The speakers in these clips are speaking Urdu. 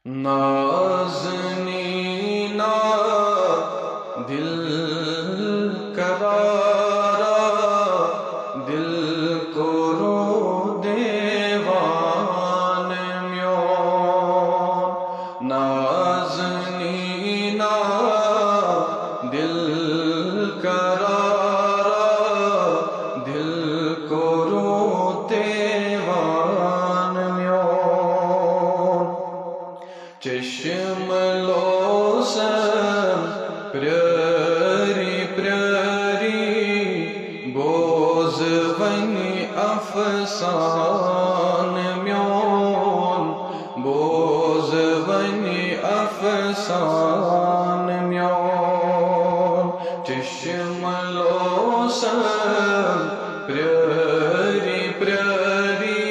نازنینا دل قرارا دل کو رو دیوان میون نازنینا دل قرارا دل کو رو دیوان میون چشم لوسم پریاری پریاری بوز ونی افسان میون بوز ونی افسان میون چشم لوسم پریاری پریاری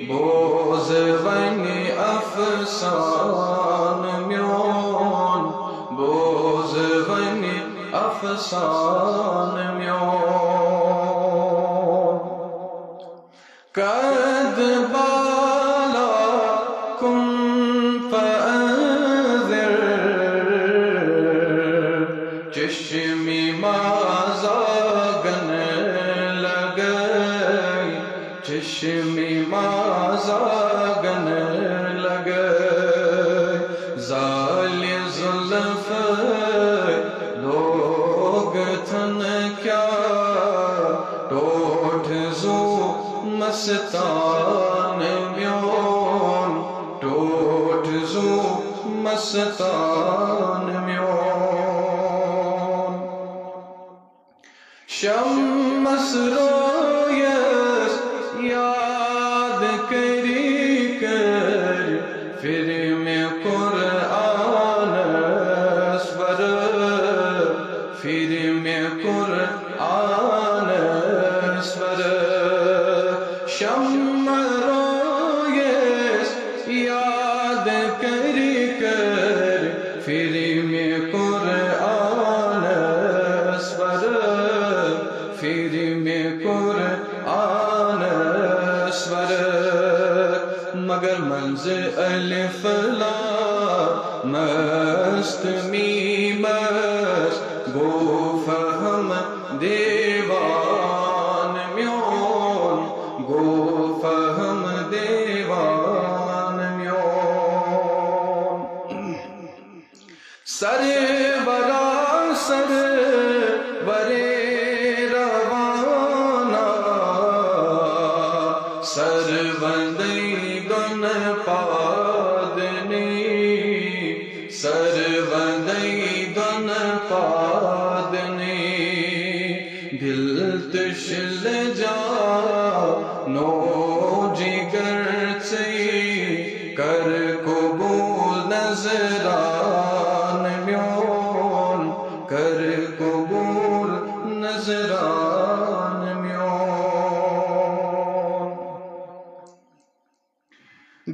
بوز ونی افسان میون بوز ونی افسان میون قد بالا کن فانذر چشمی مازاگن لگئی چشمی مازاگن لگئی زالی زلف لوگ تھن کیا ٹوٹ زو مستان میون ٹوٹ زو مستان میون شمس رویس یاد کری کر پھر میں قرآن اسور پھر میں قرآن اسور شم رویس یاد کری کر پھر میں قرآن اسور پھر میں قرآن اسور مگر منزل الف لام مست میم است گو فهم دیوان میون گو فهم دیوان میون سر برا سر برے روانا سر بندی گن پادنی سر بندی گن پادنی دل تشل جا نو جگر چی کر قبول نظران میون کر قبول نظران میون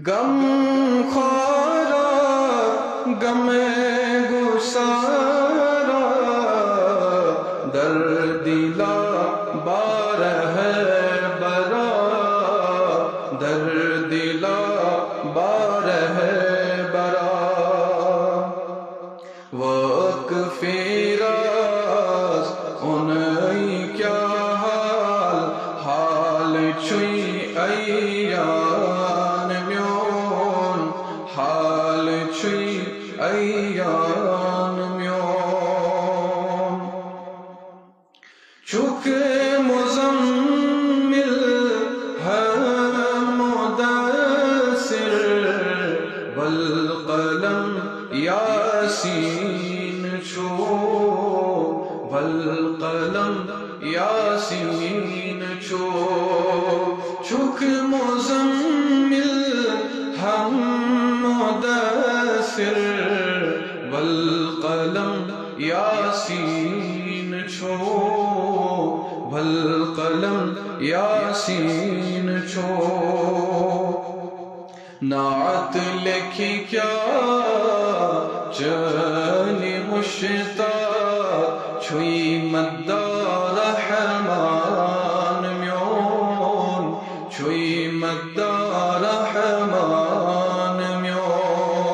غم خارا غم گسارا دردلا بار ہے برا دردلا بار ہے برا وقف راز انہی کیا حال حال چھوئی ایان میون حال چھوئی ایان میون چک مزمل ہے مدثر والقلم یاسین چھو والقلم یاسین چھو چک مزمل ہم مدثر والقلم یاسین چھو والقلم یاسین چھو نعت لکھی کیا جانی مشتاق چھوئی مدار رحمان میون چھوئی مدار رحمان میون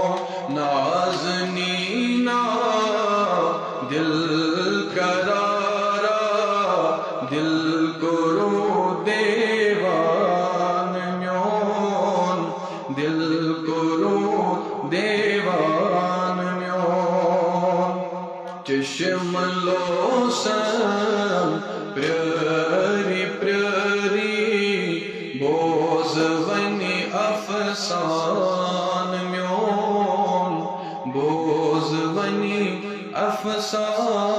چشم لوسم پریاری پریاری بوز ونی افسان میون بوز ونی افسان